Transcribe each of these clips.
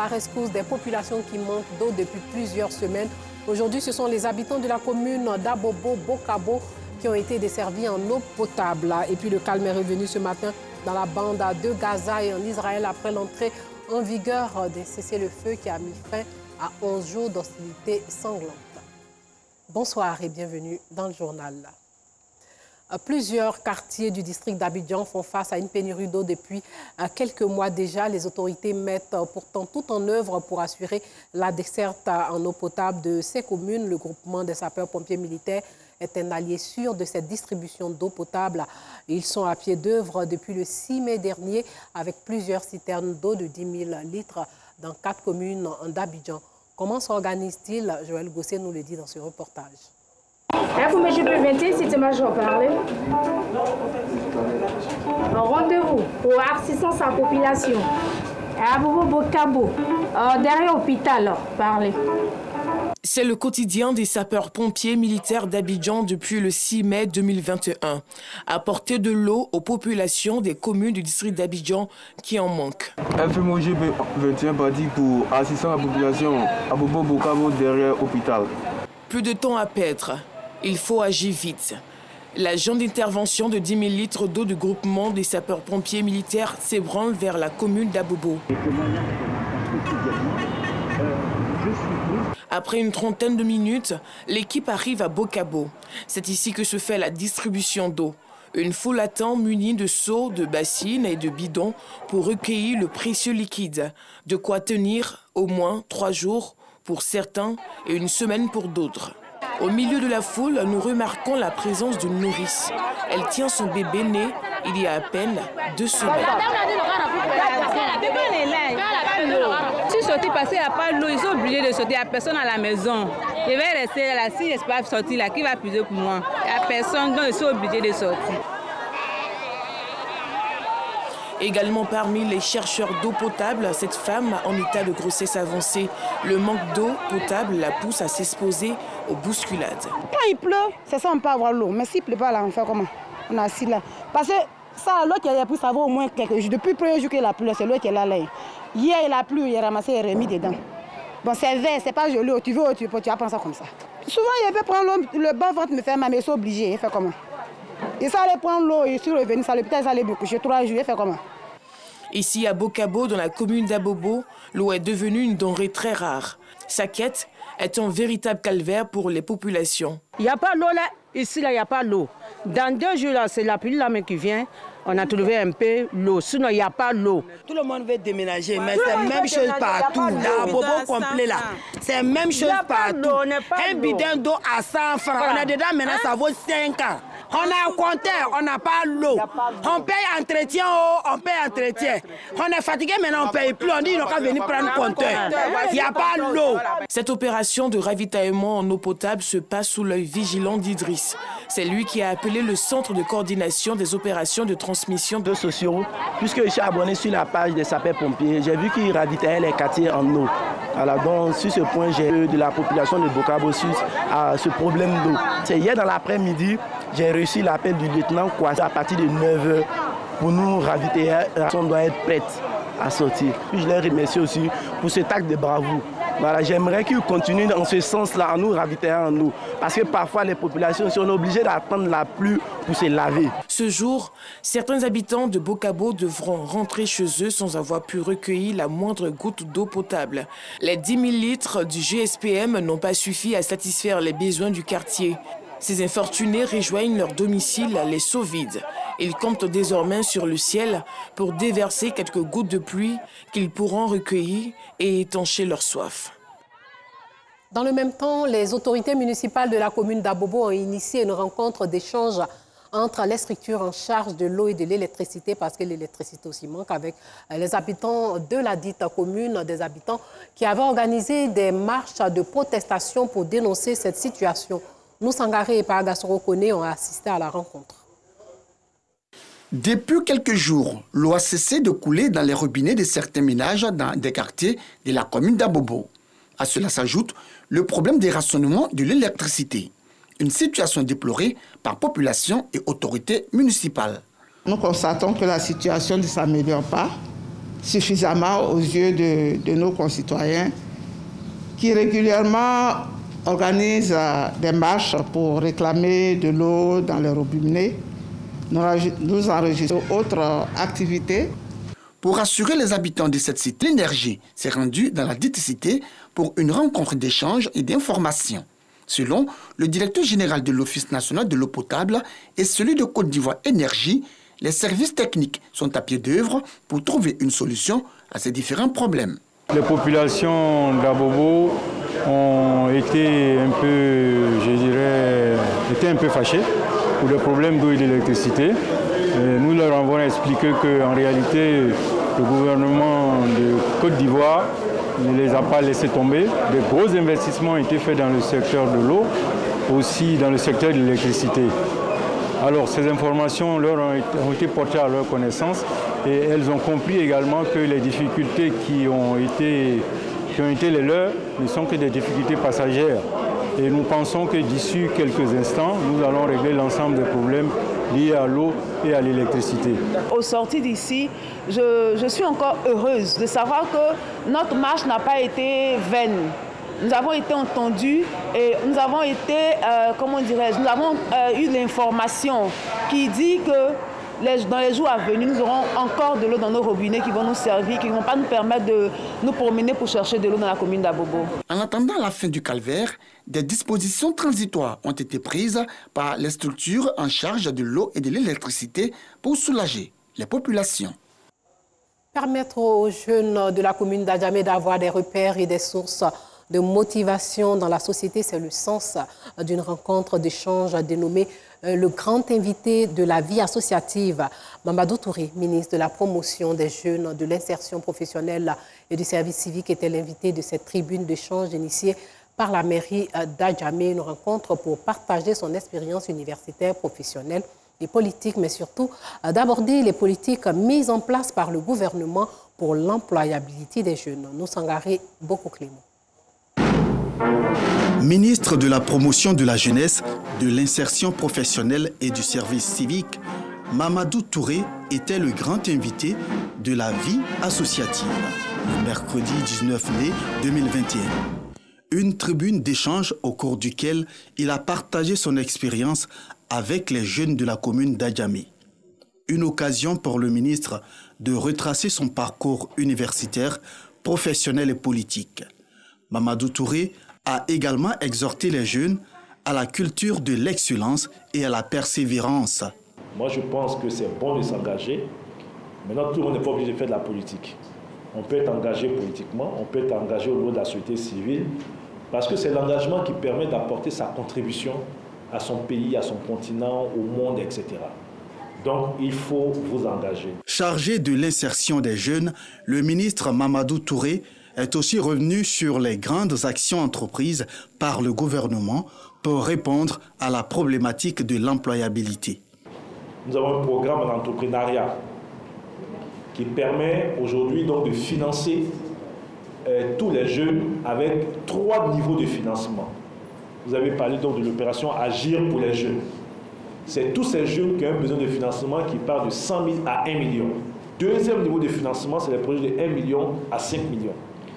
la rescousse des populations qui manquent d'eau depuis plusieurs semaines. Aujourd'hui, ce sont les habitants de la commune d'Abobo-Bokabo qui ont été desservis en eau potable. Et puis le calme est revenu ce matin dans la bande de Gaza et en Israël après l'entrée en vigueur des cessez-le-feu qui a mis fin à 11 jours d'hostilité sanglante. Bonsoir et bienvenue dans le journal. Plusieurs quartiers du district d'Abidjan font face à une pénurie d'eau depuis quelques mois déjà. Les autorités mettent pourtant tout en œuvre pour assurer la desserte en eau potable de ces communes. Le groupement des sapeurs-pompiers militaires est un allié sûr de cette distribution d'eau potable. Ils sont à pied d'œuvre depuis le 6 mai dernier avec plusieurs citernes d'eau de 10 000 litres dans 4 communes d'Abidjan. Comment s'organise-t-il? Joël Gosset nous le dit dans ce reportage. Rendez-vous pour assistance à la population. À Abobo-Bokabo, derrière l'hôpital, parlez. C'est le quotidien des sapeurs-pompiers militaires d'Abidjan depuis le 6 mai 2021. Apporter de l'eau aux populations des communes du district d'Abidjan qui en manquent. FMOG 21 parti pour assistance à la population à Abobo-Bokabo derrière l'hôpital. Plus de temps à perdre. Il faut agir vite. L'agent d'intervention de 10 000 litres d'eau du groupement des sapeurs-pompiers militaires s'ébranle vers la commune d'Abobo. Après une trentaine de minutes, l'équipe arrive à Bokabo. C'est ici que se fait la distribution d'eau. Une foule attend munie de seaux, de bassines et de bidons pour recueillir le précieux liquide. De quoi tenir au moins 3 jours pour certains et une semaine pour d'autres. Au milieu de la foule, nous remarquons la présence d'une nourrice. Elle tient son bébé né il y a à peine 2 semaines. Si sortir parce qu'il n'y a pas l'eau, ils sont obligés de sortir. Il n'y a personne à la maison. Je vais rester là. Si je ne peux pas sortir là, qui va puiser pour moi? Il n'y a personne, donc ils sont obligés de sortir. Également parmi les chercheurs d'eau potable, cette femme en état de grossesse avancée. Le manque d'eau potable la pousse à s'exposer aux bousculades. Quand il pleut, c'est ça, on peut avoir l'eau. Mais s'il ne pleut pas, là, on fait comment? On est assis là. Parce que ça, l'eau qui a plu, ça va au moins quelques jours. Depuis le premier jour qu'il a plu, c'est l'eau qui est là. Hier, il a plu, il a ramassé et remis dedans. Bon, c'est vert, c'est pas joli. Tu veux, tu vas prendre ça comme ça. Souvent, il veut prendre l'eau, le bas ventre me fait mal, mais ils sont obligés. Il fait comment? Et ça allait prendre l'eau, et sur le venir, ça allait me coucher 3 jours. Il fait comment? Ici, à Bokabo, dans la commune d'Abobo, l'eau est devenue une denrée très rare. Sa quête est un véritable calvaire pour les populations. Il n'y a pas l'eau là, ici là, il n'y a pas l'eau. Dans 2 jours là, c'est la pluie là qui vient. On a trouvé un peu l'eau, sinon il n'y a pas l'eau. Tout le monde veut déménager, mais c'est la même chose partout. Dans Abobo complet là, c'est la même chose partout. Un bidon d'eau à 100 francs, on a dedans maintenant, ça vaut 5 ans. On a un compteur, on n'a pas l'eau. On paye entretien, on paye entretien. On est fatigué, maintenant on ne paye plus. On dit qu'on va venir prendre compteur. Il n'y a pas l'eau. Cette opération de ravitaillement en eau potable se passe sous l'œil vigilant d'Idriss. C'est lui qui a appelé le centre de coordination des opérations de transmission de sociaux. Puisque je suis abonné sur la page des sapeurs-pompiers, j'ai vu qu'ils ravitaillaient les quartiers en eau. Alors donc, sur ce point, j'ai eu de la population de Bokabo sur ce problème d'eau. C'est hier dans l'après-midi, j'ai reçu l'appel du lieutenant Kwasi à partir de 9h pour nous ravitailler. On doit être prête à sortir. Puis je les remercie aussi pour cet acte de bravoure. Voilà, j'aimerais qu'ils continuent dans ce sens-là, en nous ravitaillant en eau. Parce que parfois, les populations sont obligées d'attendre la pluie pour se laver. Ce jour, certains habitants de Bokabo devront rentrer chez eux sans avoir pu recueillir la moindre goutte d'eau potable. Les 10 000 litres du GSPM n'ont pas suffi à satisfaire les besoins du quartier. Ces infortunés rejoignent leur domicile les seaux vides. Ils comptent désormais sur le ciel pour déverser quelques gouttes de pluie qu'ils pourront recueillir et étancher leur soif. Dans le même temps, les autorités municipales de la commune d'Abobo ont initié une rencontre d'échange entre les structures en charge de l'eau et de l'électricité, parce que l'électricité aussi manque, avec les habitants de la dite commune, des habitants qui avaient organisé des marches de protestation pour dénoncer cette situation. Nous, Sangaré et Paragassoro Kone ont assisté à la rencontre. Depuis quelques jours, l'eau a cessé de couler dans les robinets de certains ménages dans des quartiers de la commune d'Abobo. À cela s'ajoute le problème des rationnements de l'électricité. Une situation déplorée par population et autorités municipales. Nous constatons que la situation ne s'améliore pas. suffisamment aux yeux de nos concitoyens qui régulièrement organisent des marches pour réclamer de l'eau dans les robinets. Nous enregistrons d'autres activités. Pour rassurer les habitants de cette cité, l'énergie s'est rendue dans la dite cité pour une rencontre d'échange et d'information. Selon le directeur général de l'Office national de l'eau potable et celui de Côte d'Ivoire Énergie, les services techniques sont à pied d'œuvre pour trouver une solution à ces différents problèmes. Les populations d'Abobo ont été un peu fâchées pour des problèmes d'eau et d'électricité. Nous leur avons expliqué qu'en réalité, le gouvernement de Côte d'Ivoire ne les a pas laissés tomber. De gros investissements ont été faits dans le secteur de l'eau, aussi dans le secteur de l'électricité. Alors ces informations leur ont été portées à leur connaissance et elles ont compris également que les difficultés qui ont été les leurs ne sont que des difficultés passagères. Et nous pensons que d'ici quelques instants, nous allons régler l'ensemble des problèmes liés à l'eau et à l'électricité. Au sortir d'ici, je suis encore heureuse de savoir que notre marche n'a pas été vaine. Nous avons été entendus et nous avons été, nous avons eu l'information qui dit que dans les jours à venir, nous aurons encore de l'eau dans nos robinets qui vont nous servir, qui ne vont pas nous permettre de nous promener pour chercher de l'eau dans la commune d'Abobo. En attendant la fin du calvaire, des dispositions transitoires ont été prises par les structures en charge de l'eau et de l'électricité pour soulager les populations. Permettre aux jeunes de la commune d'Adjamé d'avoir des repères et des sources de motivation dans la société, c'est le sens d'une rencontre d'échange dénommée le grand invité de la vie associative. Mamadou Touré, ministre de la promotion des jeunes, de l'insertion professionnelle et du service civique, était l'invité de cette tribune d'échange initiée par la mairie d'Adjamé. Une rencontre pour partager son expérience universitaire, professionnelle et politique, mais surtout d'aborder les politiques mises en place par le gouvernement pour l'employabilité des jeunes. Nous Sangaré Boko Clément. Ministre de la promotion de la jeunesse, de l'insertion professionnelle et du service civique, Mamadou Touré était le grand invité de la vie associative, le mercredi 19 mai 2021. Une tribune d'échange au cours duquel il a partagé son expérience avec les jeunes de la commune d'Adjamé. Une occasion pour le ministre de retracer son parcours universitaire, professionnel et politique. Mamadou Touré a également exhorté les jeunes à la culture de l'excellence et à la persévérance. Moi, je pense que c'est bon de s'engager. Maintenant, tout le monde n'est pas obligé de faire de la politique. On peut être engagé politiquement, on peut être engagé au niveau de la société civile, parce que c'est l'engagement qui permet d'apporter sa contribution à son pays, à son continent, au monde, etc. Donc, il faut vous engager. Chargé de l'insertion des jeunes, le ministre Mamadou Touré est aussi revenu sur les grandes actions entreprises par le gouvernement pour répondre à la problématique de l'employabilité. Nous avons un programme d'entrepreneuriat qui permet aujourd'hui donc de financer tous les jeunes avec 3 niveaux de financement. Vous avez parlé donc de l'opération Agir pour les jeunes. C'est tous ces jeunes qui ont besoin de financement qui partent de 100 000 à 1 million. Deuxième niveau de financement, c'est les projets de 1 million à 5 millions.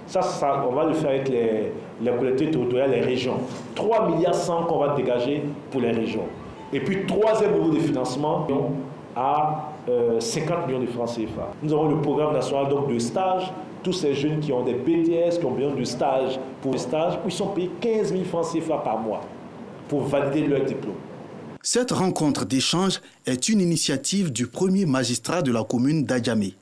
Ça, on va le faire avec les collectivités territoriales, les régions. 3 milliards 100 qu'on va dégager pour les régions. Et puis, troisième niveau de financement à 50 millions de francs CFA. Nous avons le programme national donc, de stage. Tous ces jeunes qui ont des BTS, qui ont besoin de stage, pour les stages, où ils sont payés 15 000 francs CFA par mois pour valider leur diplôme. Cette rencontre d'échange est une initiative du premier magistrat de la commune d'Adjamé.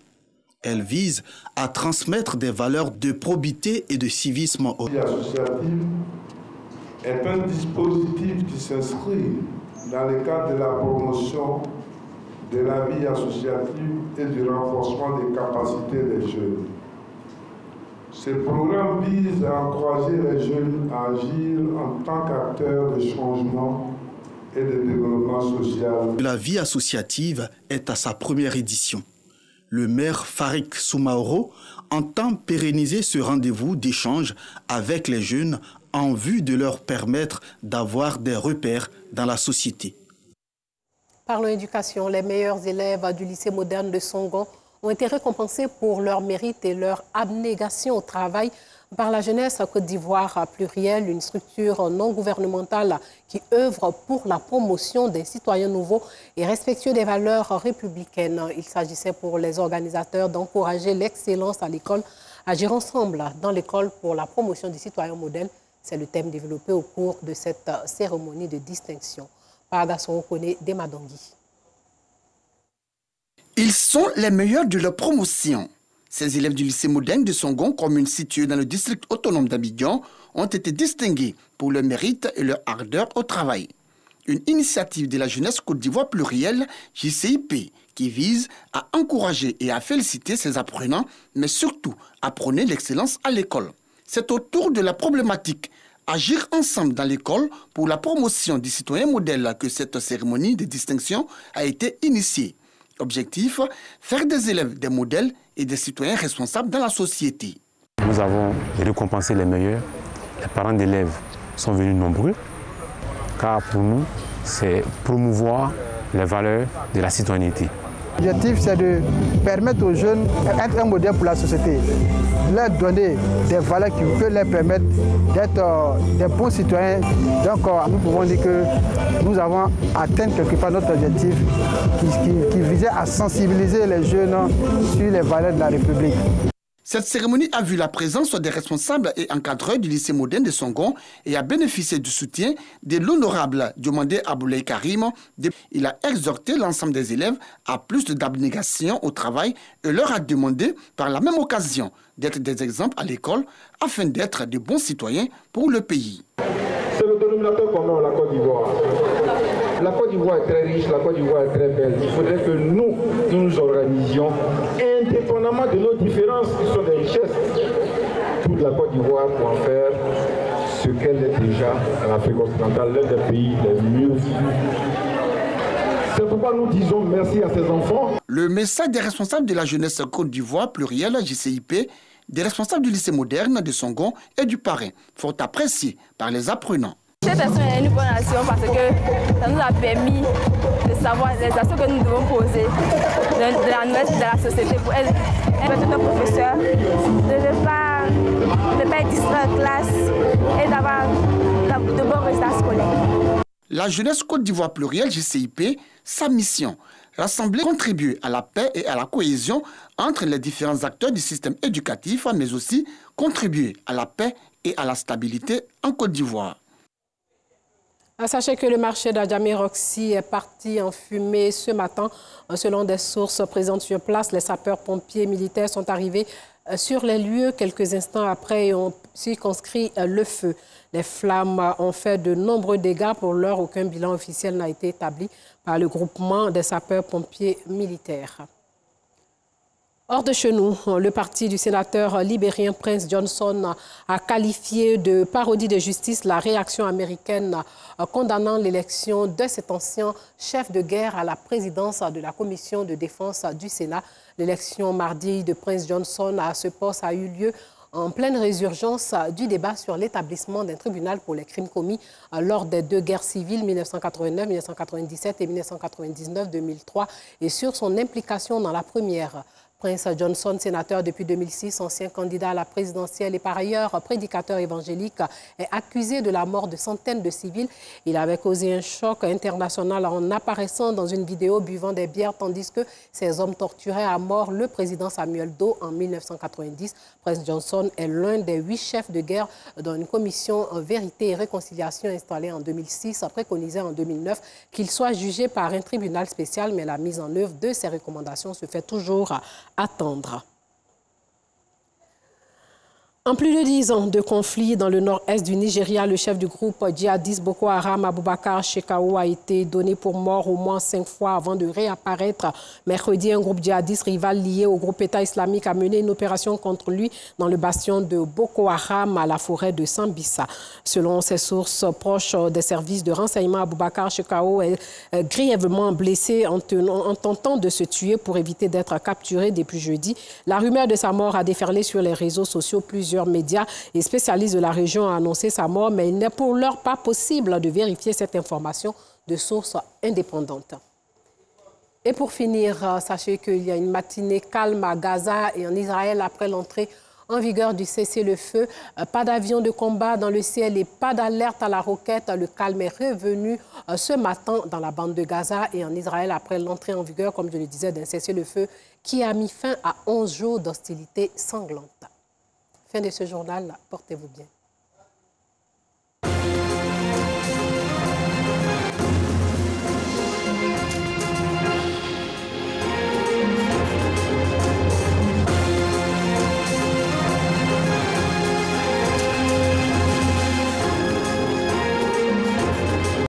Elle vise à transmettre des valeurs de probité et de civisme. La vie associative est un dispositif qui s'inscrit dans le cadre de la promotion de la vie associative et du renforcement des capacités des jeunes. Ce programme vise à encourager les jeunes à agir en tant qu'acteurs de changement et de développement social. La vie associative est à sa première édition. Le maire Farik Soumaoro entend pérenniser ce rendez-vous d'échange avec les jeunes en vue de leur permettre d'avoir des repères dans la société. Parlons éducation, les meilleurs élèves du lycée moderne de Songon ont été récompensés pour leur mérite et leur abnégation au travail par la jeunesse Côte d'Ivoire plurielle, une structure non gouvernementale qui œuvre pour la promotion des citoyens nouveaux et respectueux des valeurs républicaines. Il s'agissait pour les organisateurs d'encourager l'excellence à l'école, agir ensemble dans l'école pour la promotion des citoyens modèles. C'est le thème développé au cours de cette cérémonie de distinction. Paragasson connaît Demadongui. Ils sont les meilleurs de leur promotion. Ces élèves du lycée moderne de Songon, commune située dans le district autonome d'Abidjan, ont été distingués pour leur mérite et leur ardeur au travail. Une initiative de la jeunesse Côte d'Ivoire plurielle, JCIP, qui vise à encourager et à féliciter ses apprenants, mais surtout à prôner l'excellence à l'école. C'est autour de la problématique agir ensemble dans l'école pour la promotion des citoyens modèles que cette cérémonie de distinction a été initiée. Objectif, faire des élèves des modèles et des citoyens responsables dans la société. Nous avons récompensé les meilleurs. Les parents d'élèves sont venus nombreux, car pour nous, c'est promouvoir les valeurs de la citoyenneté. L'objectif, c'est de permettre aux jeunes d'être un modèle pour la société, leur donner des valeurs qui peuvent leur permettre d'être des bons citoyens. Donc, nous pouvons dire que nous avons atteint quelque part notre objectif qui visait à sensibiliser les jeunes sur les valeurs de la République. Cette cérémonie a vu la présence des responsables et encadreurs du lycée moderne de Songon et a bénéficié du soutien de l'honorable Diomandé Aboulay Karim. Il a exhorté l'ensemble des élèves à plus d'abnégation au travail et leur a demandé par la même occasion d'être des exemples à l'école afin d'être de bons citoyens pour le pays. C'est le dénominateur commun, la Côte d'Ivoire. La Côte d'Ivoire est très riche, la Côte d'Ivoire est très belle. Il faudrait que nous nous organisions, indépendamment de nos différences qui sont des richesses, toute la Côte d'Ivoire pour en faire ce qu'elle est déjà en Afrique occidentale, l'un des pays les mieux vivus. C'est pourquoi nous disons merci à ces enfants. Le message des responsables de la jeunesse Côte d'Ivoire plurielle, JCIP, des responsables du lycée moderne de Songon et du parrain, fort apprécié par les apprenants. Cette action est une bonne action parce que ça nous a permis de savoir les actions que nous devons poser de la nouvelle de la société pour être un professeur, de ne pas être distrait en classe et d'avoir de bons résultats scolaires. La jeunesse Côte d'Ivoire plurielle, JCIP, sa mission, rassembler, contribuer à la paix et à la cohésion entre les différents acteurs du système éducatif, mais aussi contribuer à la paix et à la stabilité en Côte d'Ivoire. Sachez que le marché d'Adjamé Roxy est parti en fumée ce matin. Selon des sources présentes sur place, les sapeurs-pompiers militaires sont arrivés sur les lieux quelques instants après et ont circonscrit le feu. Les flammes ont fait de nombreux dégâts. Pour l'heure, aucun bilan officiel n'a été établi par le groupement des sapeurs-pompiers militaires. Hors de chez nous, le parti du sénateur libérien Prince Johnson a qualifié de parodie de justice la réaction américaine condamnant l'élection de cet ancien chef de guerre à la présidence de la commission de défense du Sénat. L'élection mardi de Prince Johnson à ce poste a eu lieu en pleine résurgence du débat sur l'établissement d'un tribunal pour les crimes commis lors des deux guerres civiles 1989, 1997 et 1999-2003 et sur son implication dans la première. Prince Johnson, sénateur depuis 2006, ancien candidat à la présidentielle et par ailleurs prédicateur évangélique, est accusé de la mort de centaines de civils. Il avait causé un choc international en apparaissant dans une vidéo buvant des bières tandis que ces hommes torturaient à mort le président Samuel Doe en 1990. Prince Johnson est l'un des 8 chefs de guerre dont une commission Vérité et Réconciliation installée en 2006 préconisait en 2009 qu'il soit jugé par un tribunal spécial, mais la mise en œuvre de ces recommandations se fait toujours attendre. En plus de 10 ans de conflit dans le nord-est du Nigeria, le chef du groupe djihadiste Boko Haram, Aboubakar Shekau, a été donné pour mort au moins 5 fois avant de réapparaître. Mercredi, un groupe djihadiste rival lié au groupe État islamique a mené une opération contre lui dans le bastion de Boko Haram à la forêt de Sambisa. Selon ses sources proches des services de renseignement, Aboubakar Shekau est grièvement blessé en tentant de se tuer pour éviter d'être capturé depuis jeudi. La rumeur de sa mort a déferlé sur les réseaux sociaux. Plusieurs médias et spécialistes de la région ont annoncé sa mort, mais il n'est pour l'heure pas possible de vérifier cette information de sources indépendantes. Et pour finir, sachez qu'il y a une matinée calme à Gaza et en Israël après l'entrée en vigueur du cessez-le-feu. Pas d'avion de combat dans le ciel et pas d'alerte à la roquette. Le calme est revenu ce matin dans la bande de Gaza et en Israël après l'entrée en vigueur, comme je le disais, d'un cessez-le-feu qui a mis fin à 11 jours d'hostilité sanglante. Fin de ce journal, portez-vous bien.